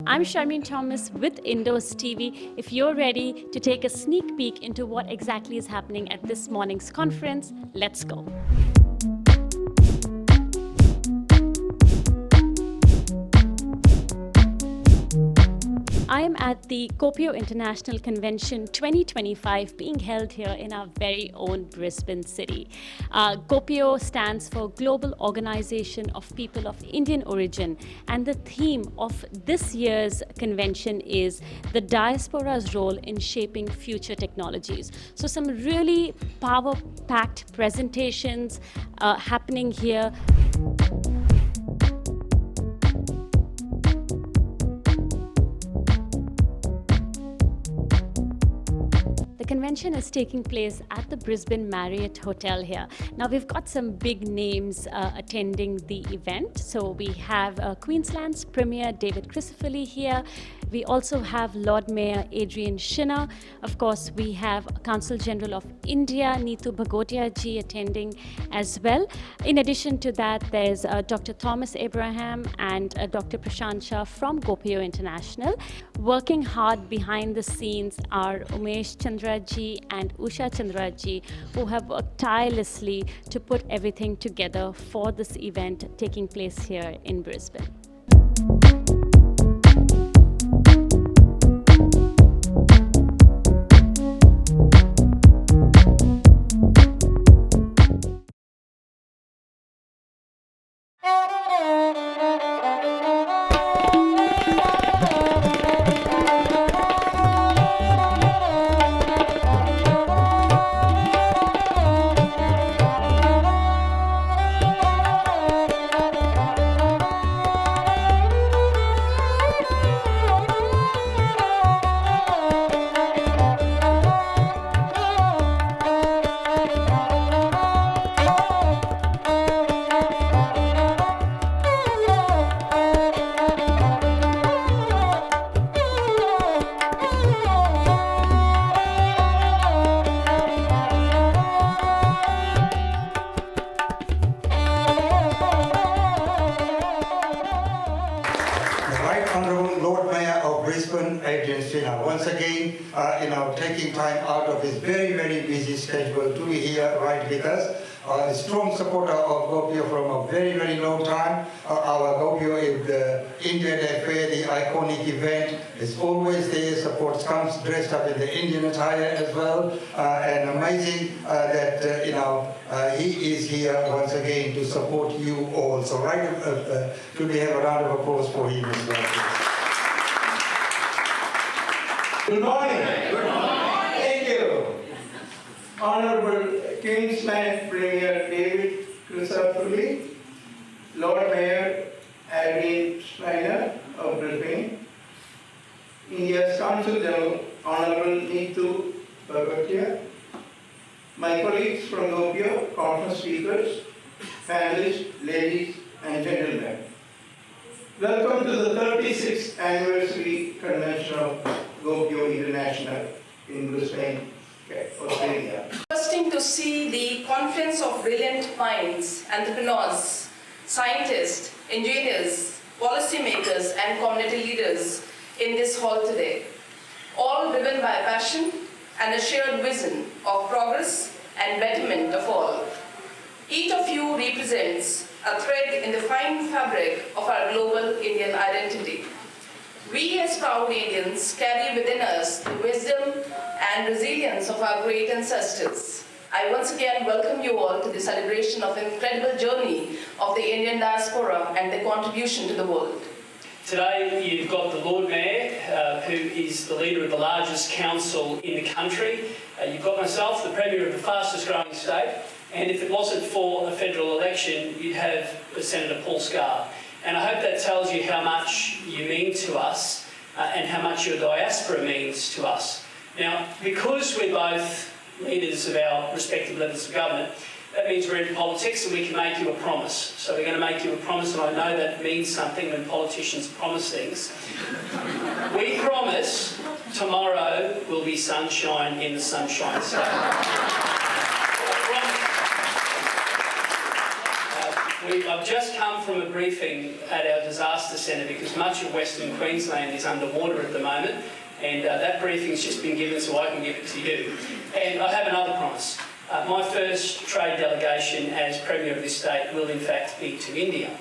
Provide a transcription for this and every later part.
I'm Sharmeen Thomas with Indoz TV. If you're ready to take a sneak peek into what exactly is happening at this morning's conference, let's go. I am at the GOPIO International Convention 2025 being held here in our very own Brisbane city. GOPIO stands for Global Organization of People of Indian Origin, and the theme of this year's convention is the diaspora's role in shaping future technologies. So some really power-packed presentations happening here. The convention is taking place at the Brisbane Marriott Hotel here. Now we've got some big names attending the event. So we have Queensland's Premier David Crisafulli here. We also have Lord Mayor Adrian Shinner. Of course, we have Consul General of India, Neetu Bhagotia ji attending as well. In addition to that, there's Dr. Thomas Abraham and Dr. Prashant Shah from GOPIO International. Working hard behind the scenes are Umesh Chandra ji and Usha Chandra ji, who have worked tirelessly to put everything together for this event taking place here in Brisbane. Once again, taking time out of his very, very busy schedule to be here right with us. A strong supporter of GOPIO from a very, very long time. Our GOPIO is the Indian Affair, the iconic event. Is always there, supports, comes dressed up in the Indian attire as well. And amazing that, he is here once again to support you all. So could we have a round of applause for him as well? Good morning. Good morning. Thank you. Honorable Queensland Premier David Crisafulli, Lord Mayor Adrian Shinner of Brisbane, India's Consul General Honorable Neetu Bhagotia, my colleagues from GOPIO, conference speakers, panelists, ladies and gentlemen. Welcome to the 36th anniversary convention of GOPIO International in Brisbane, Australia. Interesting to see the confluence of brilliant minds, entrepreneurs, scientists, engineers, policymakers, and community leaders in this hall today, all driven by passion and a shared vision of progress and betterment of all. Each of you represents a thread in the fine fabric of our global Indian identity. We as proud Indians carry within us the wisdom and resilience of our great ancestors. I once again welcome you all to the celebration of an incredible journey of the Indian diaspora and their contribution to the world. Today you've got the Lord Mayor, who is the leader of the largest council in the country. You've got myself, the Premier of the fastest growing state, and if it wasn't for a federal election, you'd have Senator Paul Scar. And I hope that tells you how much you mean to us and how much your diaspora means to us. Now, because we're both leaders of our respective levels of government, that means we're in politics and we can make you a promise. So we're going to make you a promise, and I know that means something when politicians promise things. We promise tomorrow will be sunshine in the Sunshine State. I've just come from a briefing at our disaster centre because much of Western Queensland is underwater at the moment, and that briefing's just been given so I can give it to you. And I have another promise. My first trade delegation as Premier of this state will in fact be to India.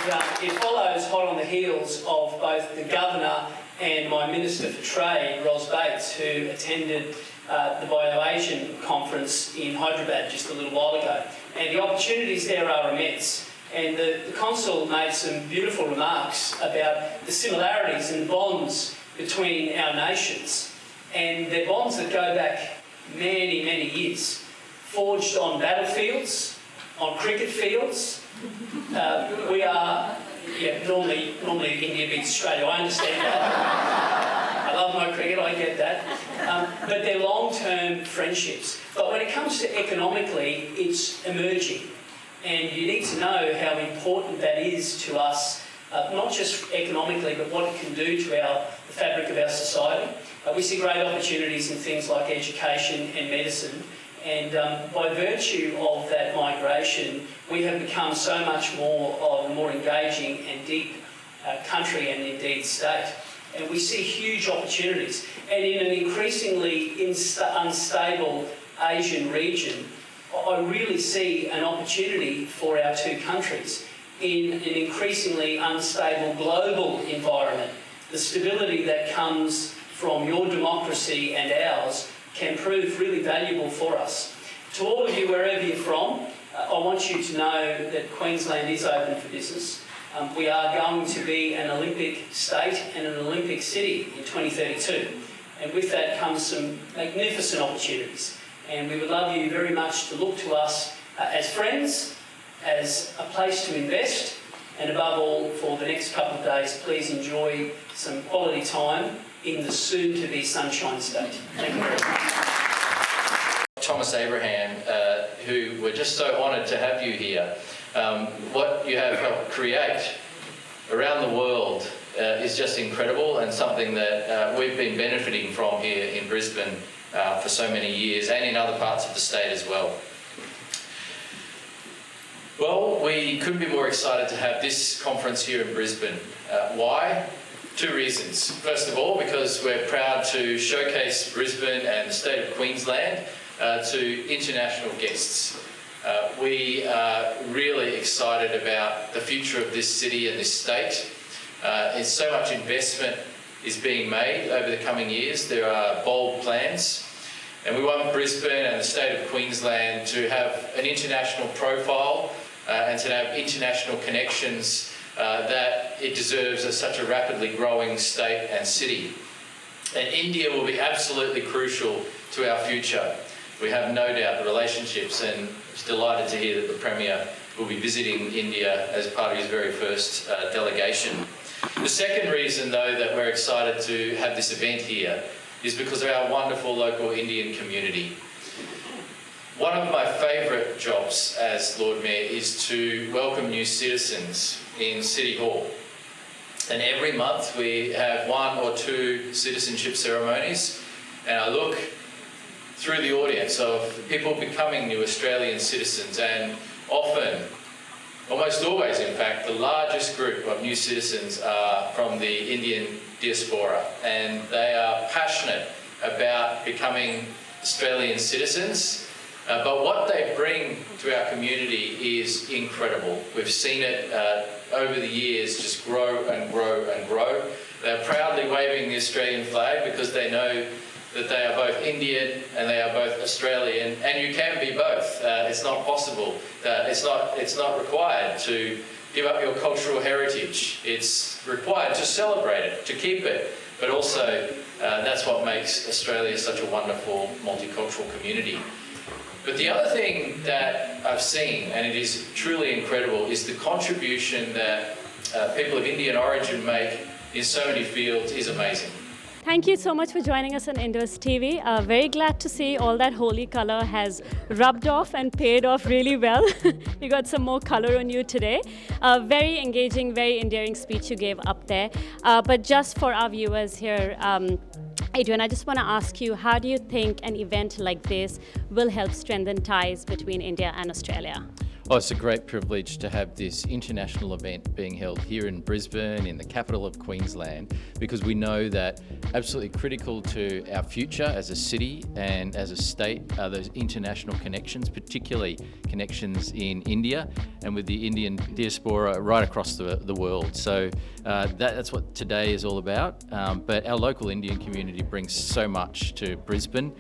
And it follows hot on the heels of both the Governor and my Minister for Trade, Ros Bates, who attended the Bio-Asian conference in Hyderabad just a little while ago. And the opportunities there are immense. And the Consul made some beautiful remarks about the similarities and bonds between our nations. And they're bonds that go back many, many years, forged on battlefields, on cricket fields. We are, normally India beats Australia, I understand that. I love my cricket, I get that. But they're long-term friendships. But when it comes to economically, it's emerging. And you need to know how important that is to us, not just economically, but what it can do to the fabric of our society. We see great opportunities in things like education and medicine. And by virtue of that migration, we have become so much more of a more engaging and deep country and indeed state. And we see huge opportunities. And in an increasingly unstable Asian region, I really see an opportunity for our two countries in an increasingly unstable global environment. The stability that comes from your democracy and ours can prove really valuable for us. To all of you, wherever you're from, I want you to know that Queensland is open for business. We are going to be an Olympic state and an Olympic city in 2032. And with that comes some magnificent opportunities. And we would love you very much to look to us as friends, as a place to invest, and above all, for the next couple of days, please enjoy some quality time in the soon-to-be Sunshine State. Thank you very much. Thomas Abraham, who we're just so honoured to have you here. What you have helped create around the world is just incredible, and something that we've been benefiting from here in Brisbane for so many years, and in other parts of the state as well. Well, we couldn't be more excited to have this conference here in Brisbane. Why? Two reasons. First of all, because we're proud to showcase Brisbane and the state of Queensland to international guests. We are really excited about the future of this city and this state. And so much investment is being made over the coming years. There are bold plans. And we want Brisbane and the state of Queensland to have an international profile and to have international connections that it deserves as such a rapidly growing state and city. And India will be absolutely crucial to our future. We have no doubt the relationships, and I'm delighted to hear that the Premier will be visiting India as part of his very first delegation. The second reason, though, that we're excited to have this event here is because of our wonderful local Indian community. One of my favourite jobs as Lord Mayor is to welcome new citizens in City Hall. And every month we have 1 or 2 citizenship ceremonies, and I look through the audience of people becoming new Australian citizens, and often, almost always in fact, the largest group of new citizens are from the Indian Diaspora, and they are passionate about becoming Australian citizens. But what they bring to our community is incredible. We've seen it over the years just grow and grow and grow. They're proudly waving the Australian flag because they know that they are both Indian and they are both Australian, and you can be both. It's not possible. It's not required to give up your cultural heritage. It's required to celebrate it, to keep it, but also that's what makes Australia such a wonderful multicultural community. But the other thing that I've seen, and it is truly incredible, is the contribution that people of Indian origin make in so many fields is amazing. Thank you so much for joining us on Indoz TV. Very glad to see all that holy color has rubbed off and paid off really well. You got some more color on you today. Very engaging, very endearing speech you gave up there. But just for our viewers here, Adrian, I just want to ask you, how do you think an event like this will help strengthen ties between India and Australia? Oh, it's a great privilege to have this international event being held here in Brisbane, in the capital of Queensland, because we know that absolutely critical to our future as a city and as a state are those international connections, particularly connections in India and with the Indian diaspora right across the world. So that's what today is all about. But our local Indian community brings so much to Brisbane,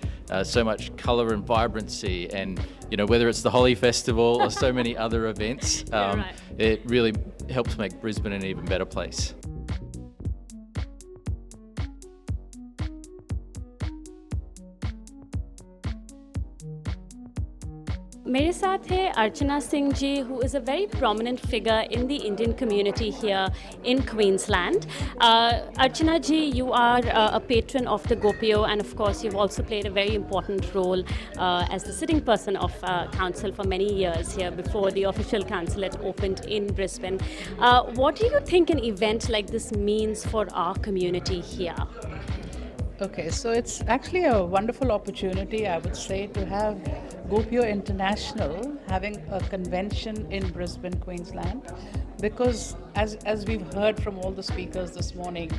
so much colour and vibrancy, and whether it's the Holi Festival or so many other events, right. it really helps make Brisbane an even better place. मेरे साथ है Archana Singh ji, who is a very prominent figure in the Indian community here in Queensland. Archana ji, you are a patron of the GOPIO, and of course you've also played a very important role as the sitting person of council for many years here before the official councillate opened in Brisbane. What do you think an event like this means for our community here? Okay, so it's actually a wonderful opportunity, I would say, to have GOPIO International having a convention in Brisbane, Queensland, because as we've heard from all the speakers this morning,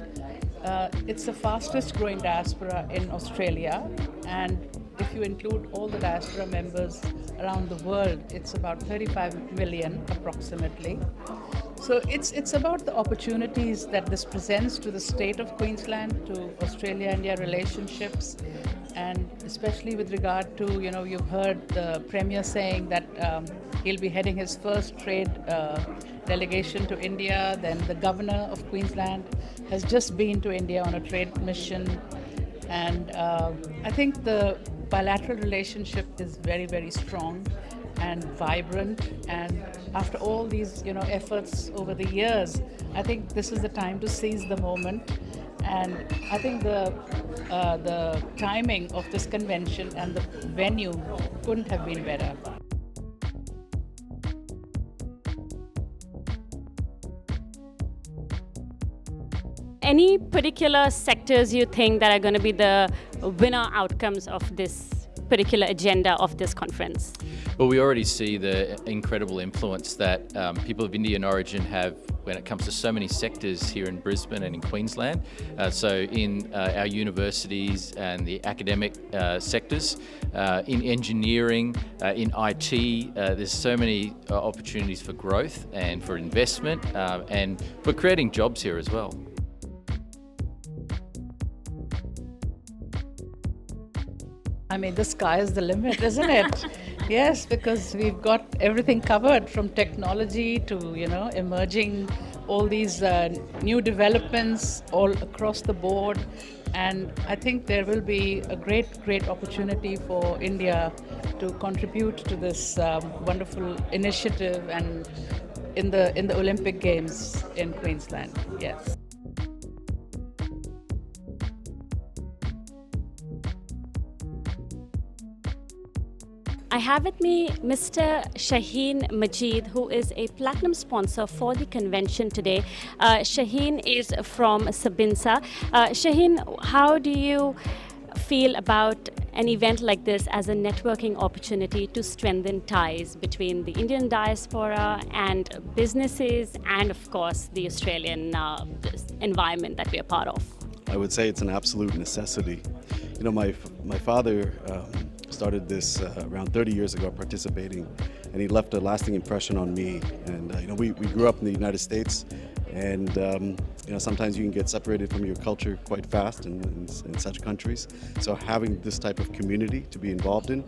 it's the fastest growing diaspora in Australia, and if you include all the diaspora members around the world, it's about 35 million approximately. So it's about the opportunities that this presents to the state of Queensland, to Australia-India relationships, and especially with regard to, you've heard the Premier saying that he'll be heading his first trade delegation to India. Then the Governor of Queensland has just been to India on a trade mission. And I think the bilateral relationship is very, very strong and vibrant, and after all these efforts over the years, I think this is the time to seize the moment. And I think the timing of this convention and the venue couldn't have been better. Any particular sectors you think that are going to be the winner outcomes of this particular agenda of this conference? Well, we already see the incredible influence that people of Indian origin have when it comes to so many sectors here in Brisbane and in Queensland. So in our universities and the academic sectors, in engineering, in IT, there's so many opportunities for growth and for investment, and for creating jobs here as well. I mean, the sky is the limit, isn't it? Yes, because we've got everything covered, from technology to, emerging all these new developments all across the board. And I think there will be a great opportunity for India to contribute to this wonderful initiative and in the Olympic Games in Queensland. Yes. I have with me Mr. Shaheen Majid, who is a platinum sponsor for the convention today. Shaheen is from Sabinsa. Shaheen, how do you feel about an event like this as a networking opportunity to strengthen ties between the Indian diaspora and businesses and, of course, the Australian environment that we are part of? I would say it's an absolute necessity. My father started this around 30 years ago, participating, and he left a lasting impression on me. And we grew up in the United States, and sometimes you can get separated from your culture quite fast in such countries. So having this type of community to be involved in,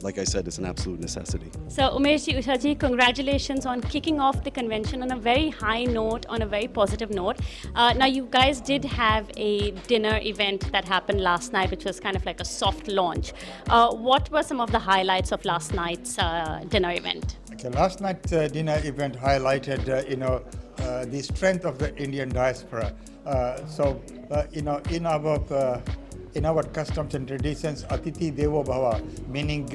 like I said, it's an absolute necessity. So Umesh Usha ji, congratulations on kicking off the convention on a very high note, on a very positive note. Now you guys did have a dinner event that happened last night, which was kind of like a soft launch. What were some of the highlights of last night's dinner event? Okay, last night's dinner event highlighted, the strength of the Indian diaspora. In in our customs and traditions, Atiti Devo Bhava, meaning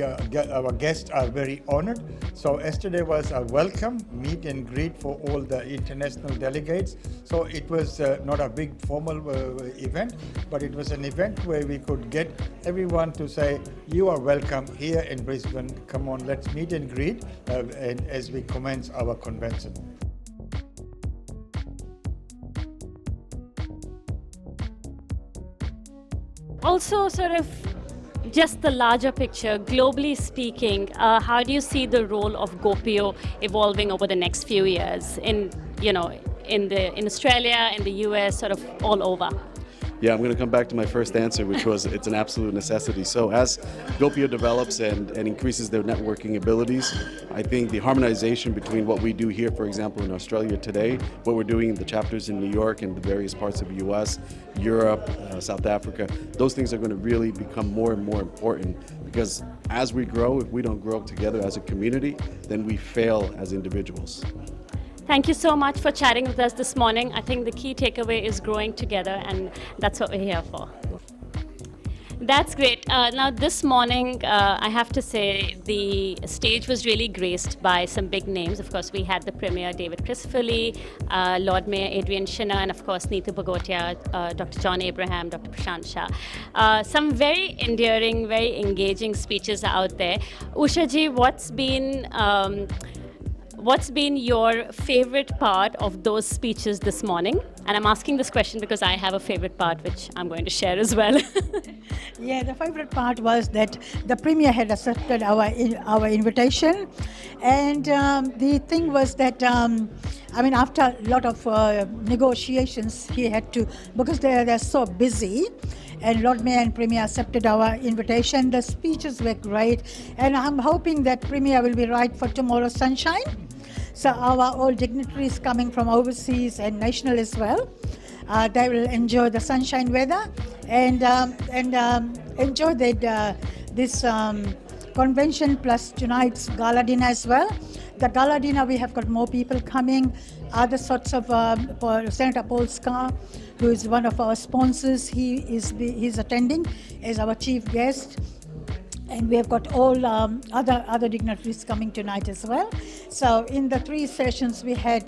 our guests are very honored. So yesterday was a welcome meet and greet for all the international delegates. So it was not a big formal event, but it was an event where we could get everyone to say, you are welcome here in Brisbane. Come on, let's meet and greet and as we commence our convention. Also, sort of just the larger picture, globally speaking, how do you see the role of GOPIO evolving over the next few years in Australia, in the US, sort of all over? Yeah, I'm going to come back to my first answer, which was it's an absolute necessity. So as GOPIO develops and increases their networking abilities, I think the harmonization between what we do here, for example, in Australia today, what we're doing in the chapters in New York and the various parts of the US, Europe, South Africa, those things are going to really become more and more important because as we grow, if we don't grow together as a community, then we fail as individuals. Thank you so much for chatting with us this morning. I think the key takeaway is growing together, and that's what we're here for. That's great. Now, this morning, I have to say, the stage was really graced by some big names. Of course, we had the Premier, David Crisafulli, Lord Mayor Adrian Shinner, and of course, Neetu Bhagotia, Dr. John Abraham, Dr. Prashant Shah. Some very endearing, very engaging speeches out there. Usha ji, what's been your favorite part of those speeches this morning? And I'm asking this question because I have a favorite part which I'm going to share as well. Yeah, the favorite part was that the Premier had accepted our invitation. And the thing was that, after a lot of negotiations, he had to, because they're so busy, and Lord Mayor and Premier accepted our invitation. The speeches were great, and I'm hoping that Premier will be right for tomorrow's sunshine. So our all dignitaries coming from overseas and national as well, they will enjoy the sunshine weather and enjoy this convention plus tonight's gala dinner as well. The gala dinner, we have got more people coming, other sorts of Senator Paul Scar, who is one of our sponsors. He's attending as our chief guest. And we have got all other dignitaries coming tonight as well. So in the 3 sessions, we had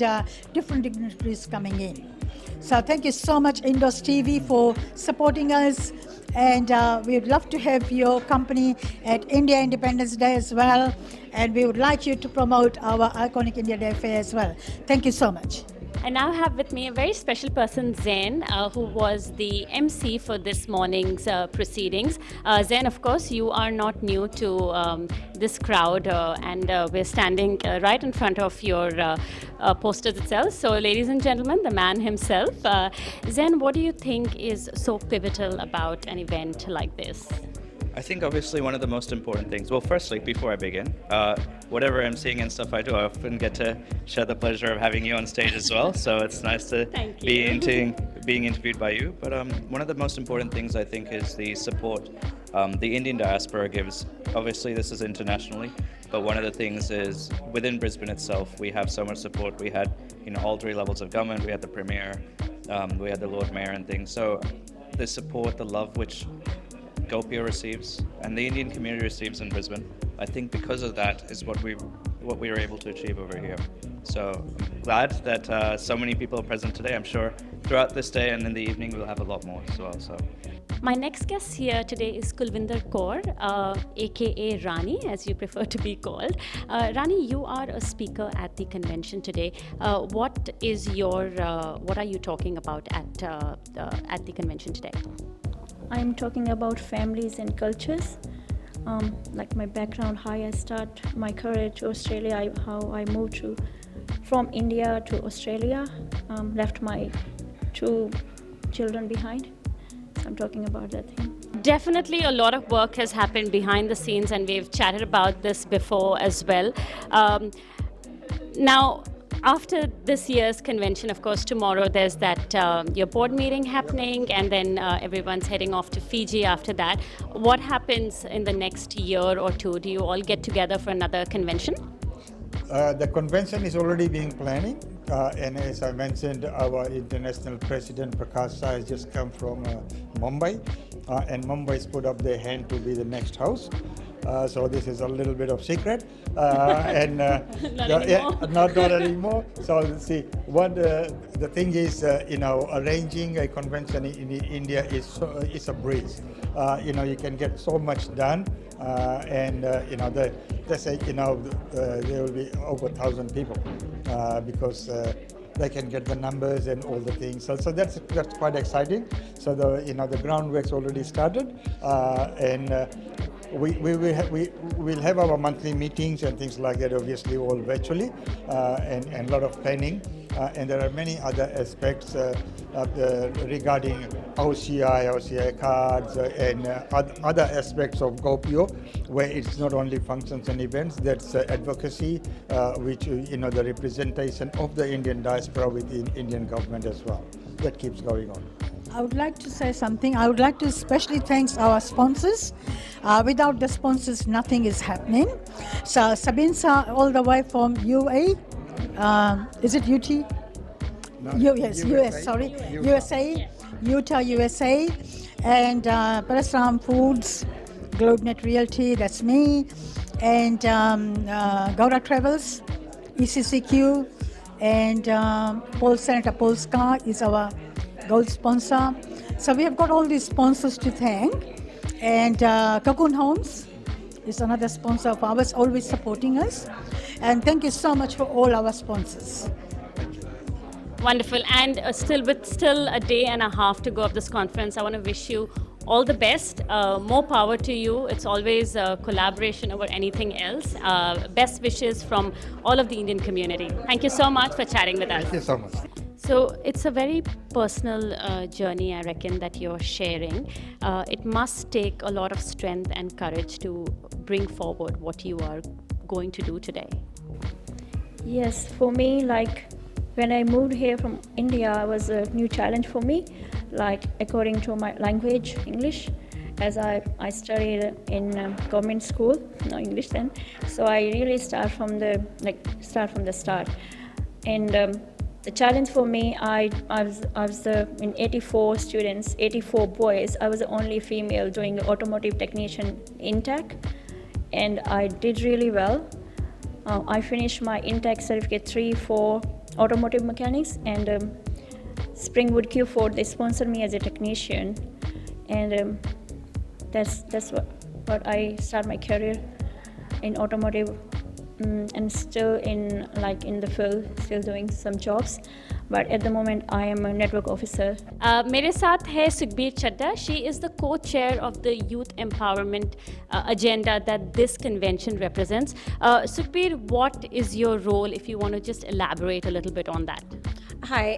different dignitaries coming in. So thank you so much, Indoz TV, for supporting us. And we'd love to have your company at India Independence Day as well. And we would like you to promote our iconic India Day fair as well. Thank you so much. I now have with me a very special person, Zen, who was the MC for this morning's proceedings. Zen, of course, you are not new to this crowd, and we're standing right in front of your posters itself. So, ladies and gentlemen, the man himself. Zen, what do you think is so pivotal about an event like this? I think obviously one of the most important things, well, firstly, before I begin, whatever emceeing and stuff I do, I often get to share the pleasure of having you on stage as well. So it's nice to being interviewed by you. But one of the most important things I think is the support the Indian diaspora gives. Obviously, this is internationally, but one of the things is within Brisbane itself, we have so much support. We had, all 3 levels of government. We had the Premier, we had the Lord Mayor and things. So the support, the love which GOPIO receives and the Indian community receives in Brisbane, I think because of that is what we were able to achieve over here. So I'm glad that so many people are present today. I'm sure throughout this day and in the evening we'll have a lot more as well. So my next guest here today is Kulvinder Kaur, aka Rani, as you prefer to be called. Rani, you are a speaker at the convention today. What are you talking about at the convention today? I'm talking about families and cultures, like my background, how I start my career to Australia, how I moved from India to Australia, left my 2 children behind. So I'm talking about that thing. Definitely a lot of work has happened behind the scenes, and we've chatted about this before as well. Now, after this year's convention, of course, tomorrow there's that your board meeting happening, and then everyone's heading off to Fiji after that. What happens in the next year or 2? Do you all get together for another convention? The convention is already being planning, and as I mentioned, our international president Prakash Shah has just come from Mumbai, and Mumbai's put up their hand to be the next host. So this is a little bit of secret, and not anymore. So let's see. What the thing is, arranging a convention in India is a breeze. You can get so much done, and they say there will be over 1,000 people because they can get the numbers and all the things. So that's quite exciting. So the groundwork's already started, and we'll have our monthly meetings and things like that, obviously all virtually, and a lot of planning. And there are many other aspects regarding OCI cards, and other aspects of GOPIO, where it's not only functions and events, that's advocacy, which, the representation of the Indian diaspora within Indian government as well. That keeps going on. I would like to say something. I would like to especially thank our sponsors. Without the sponsors, nothing is happening. So Sabinsa, all the way from UA, is it UT? No, yes, USA. US, sorry. USA, Utah, USA, and Parasram Foods, GlobeNet Realty, that's me, and Gaura Travels, ECCQ, and Senator Polska is our gold sponsor. So we have got all these sponsors to thank, and Cocoon Homes is another sponsor of ours, always supporting us. And thank you so much for all our sponsors. Wonderful. And still a day and a half to go of this conference, I want to wish you all the best. More power to you. It's always collaboration over anything else. Best wishes from all of the Indian community. Thank you so much for chatting with us. Thank you so much. So it's a very personal journey, I reckon, that you're sharing. It must take a lot of strength and courage to bring forward what you are going to do today. Yes, for me, like when I moved here from India, it was a new challenge for me, like according to my language, English, as I studied in government school, no English then. So I really start from the start. And the challenge for me, I was in 84 students, 84 boys. I was the only female doing the automotive technician intake, and I did really well. I finished my intake certificate 3 for automotive mechanics, and Springwood Q4, they sponsored me as a technician, and that's what I started my career in automotive. And still in the field, still doing some jobs, but at the moment I am a network officer. मेरे साथ है सुखबीर चड्डा. She is the co-chair of the youth empowerment agenda that this convention represents. Sukhbir, what is your role, if you want to just elaborate a little bit on that? Hi,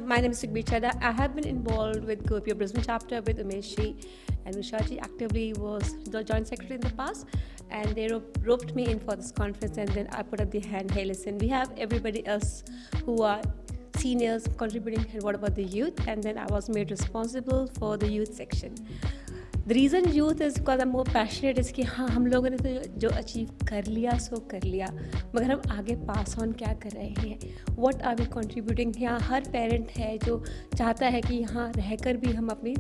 my name is Sukhbir Chadha. I have been involved with GOPIO Brisbane chapter with Umeshji, and Ushaji actively was the joint secretary in the past, and they roped me in for this conference, and then I put up the hand, hey listen, we have everybody else who are seniors contributing, and what about the youth? And then I was made responsible for the youth section. The reason youth is because I'm more passionate is कि हाँ हम लोगों ने तो जो achieve कर लिया सो कर लिया, मगर हम आगे पास ऑन क्या कर रहे हैं, what are we contributing. यहाँ हर पेरेंट है जो चाहता है कि यहाँ रहकर भी हम अपनी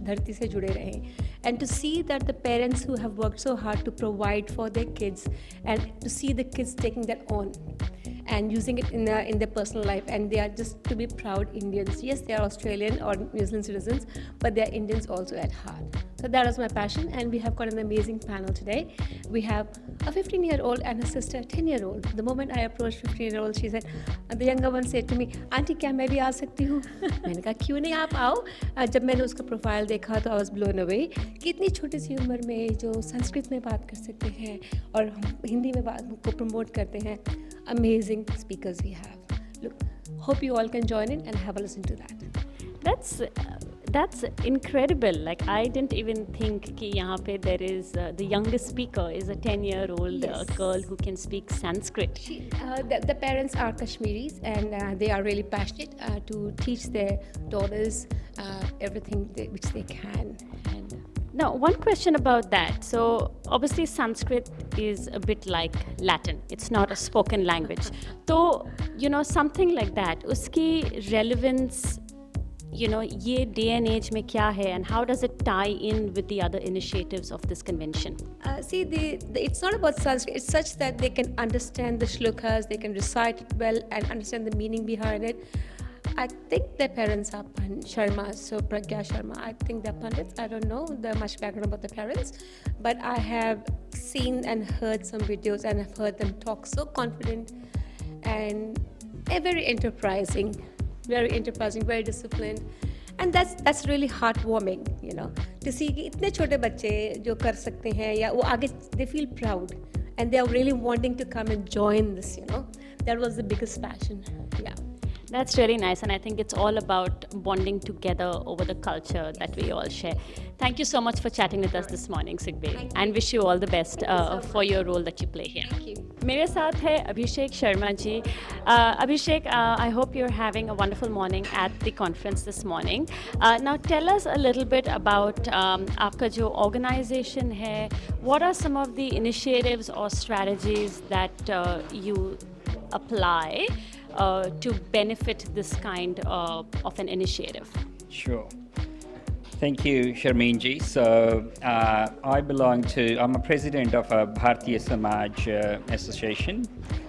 धरती से जुड़े रहें, and to see that the parents who have worked so hard to provide for their kids, and to see the kids taking that on and using it in their personal life, and they are just to be proud Indians. Yes, they are Australian or New Zealand citizens, but they are Indians also at heart. So that is my passion, and we have got an amazing panel today. We have a 15-year-old and a sister, 10-year-old. The moment I approached 15-year-old, she said, the younger one said to me, "Auntie, क्या मैं भी आ सकती हूँ?" मैंने कहा क्यों नहीं आप आओ. जब मैंने उसका प्रोफाइल देखा तो I was blown away कि इतनी छोटी सी उम्र में जो संस्कृत में बात कर सकते हैं और हिंदी में बात को प्रमोट करते हैं. Amazing speakers we have. Look, hope you all can join in and have a listen to that. That's incredible. Like, I didn't even think कि यहाँ पे there is the youngest speaker is a 10-year-old girl who can speak Sanskrit. The parents are Kashmiris, and they are really passionate to teach their daughters everything which they can. And Now, one question about that. So, obviously, Sanskrit is a bit like Latin. It's not a spoken language. So, something like that, uski relevance, ye day and age mein kya hai, and how does it tie in with the other initiatives of this convention? See, it's not about Sanskrit. It's such that they can understand the shlokas, they can recite it well and understand the meaning behind it. I think their parents are Sharma, so Pragya Sharma. I think they're Pandits. I don't know the much background about the parents, but I have seen and heard some videos and I've heard them talk so confident and very enterprising, very disciplined. And that's really heartwarming, to see कि इतने छोटे बच्चे जो कर सकते हैं या वो आगे, they feel proud and they are really wanting to come and join this. That was the biggest passion. Yeah. That's really nice, and I think it's all about bonding together over the culture that we all share. Thank you so much for chatting with us this morning, Sukhbir, and wish you all the best for your role that you play here. Thank you. मेरे साथ है Abhishek Sharma ji. Abhishek, I hope you're having a wonderful morning at the conference this morning. Now tell us a little bit about आपका जो organization है. What are some of the initiatives or strategies that you apply to benefit this kind of an initiative? Sure. Thank you, Sharmeen-ji. So, I'm a president of a Bharatiya Samaj association.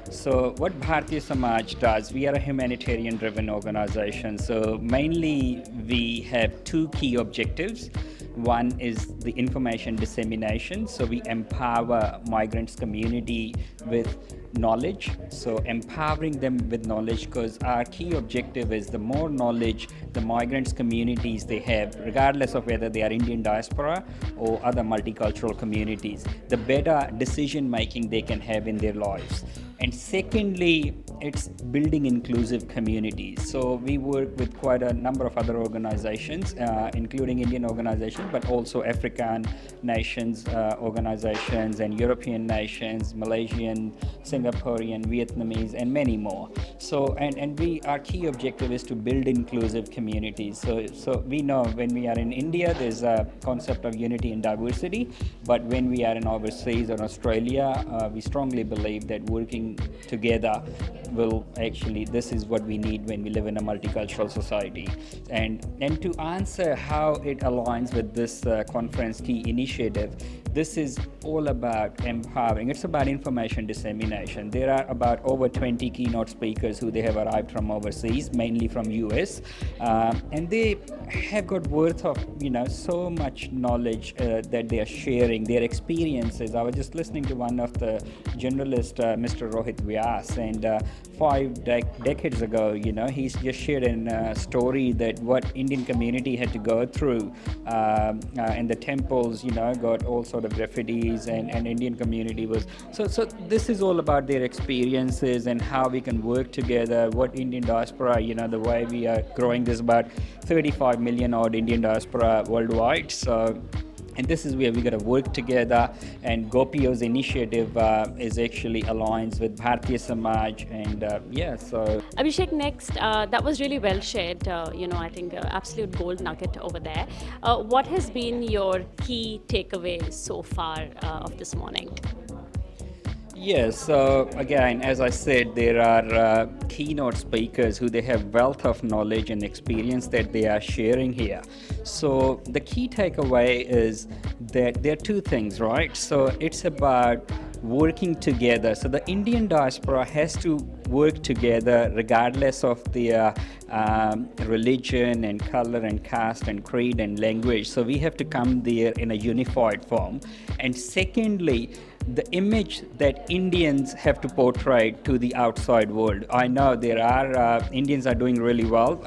So, what Bharatiya Samaj does, we are a humanitarian-driven organization. So, mainly we have two key objectives. One is the information dissemination. So, we empower migrants community with knowledge. So empowering them with knowledge, because our key objective is the more knowledge the migrants communities they have, regardless of whether they are Indian diaspora or other multicultural communities, the better decision making they can have in their lives. And secondly, it's building inclusive communities. So we work with quite a number of other organizations, including Indian organizations, but also African nations, organizations, and European nations, Malaysian, Singaporean, Vietnamese, and many more. So, our key objective is to build inclusive communities. So we know when we are in India, there's a concept of unity and diversity, but when we are in overseas or Australia, we strongly believe that working together will actually, this is what we need when we live in a multicultural society. And to answer how it aligns with this conference key initiative, this is all about empowering. It's about information dissemination. There are about over 20 keynote speakers who they have arrived from overseas, mainly from US, and they have got worth of so much knowledge that they are sharing, their experiences. I was just listening to one of the journalists, Mr. Rohit Vyas, and 5 decades ago, he's just shared a story that what Indian community had to go through, and the temples, got all sort of graffitis, and Indian community was so this is all about their experiences and how we can work together. What Indian diaspora, the way we are growing, there's about 35 million odd Indian diaspora worldwide. So, and this is where we got to work together, and GOPIO's initiative is actually aligns with Bharatiya Samaj, and so. Abhishek, next, that was really well shared, I think absolute gold nugget over there. What has been your key takeaway so far of this morning? Yes, so again, as I said, there are keynote speakers who they have wealth of knowledge and experience that they are sharing here. So the key takeaway is that there are two things, right? So it's about working together. So the Indian diaspora has to work together regardless of their religion and color and caste and creed and language. So we have to come there in a unified form. And secondly, the image that Indians have to portray to the outside world. I know there are Indians are doing really well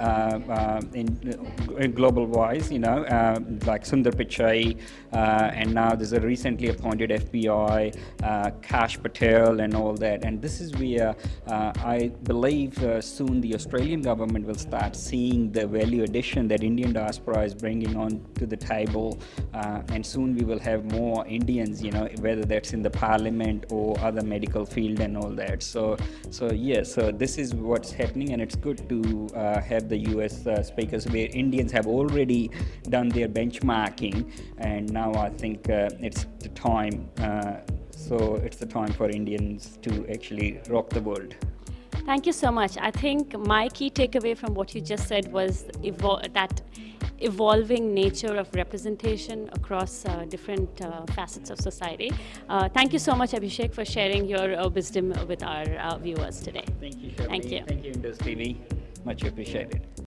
in global wise, like Sundar Pichai, and now there's a recently appointed FBI, Kash Patel, and all that. And this is where I believe soon the Australian government will start seeing the value addition that Indian diaspora is bringing on to the table, and soon we will have more Indians, whether that's in the parliament or other medical field and all that. So yes, so this is what's happening, and it's good to have the US speakers where Indians have already done their benchmarking, and now I think it's the time. So it's the time for Indians to actually rock the world. Thank you so much. I think my key takeaway from what you just said was that evolving nature of representation across different facets of society. Thank you so much, Abhishek, for sharing your wisdom with our viewers today. Thank you, Sharmeen. Thank you. Thank you, Indoz TV. Much appreciated.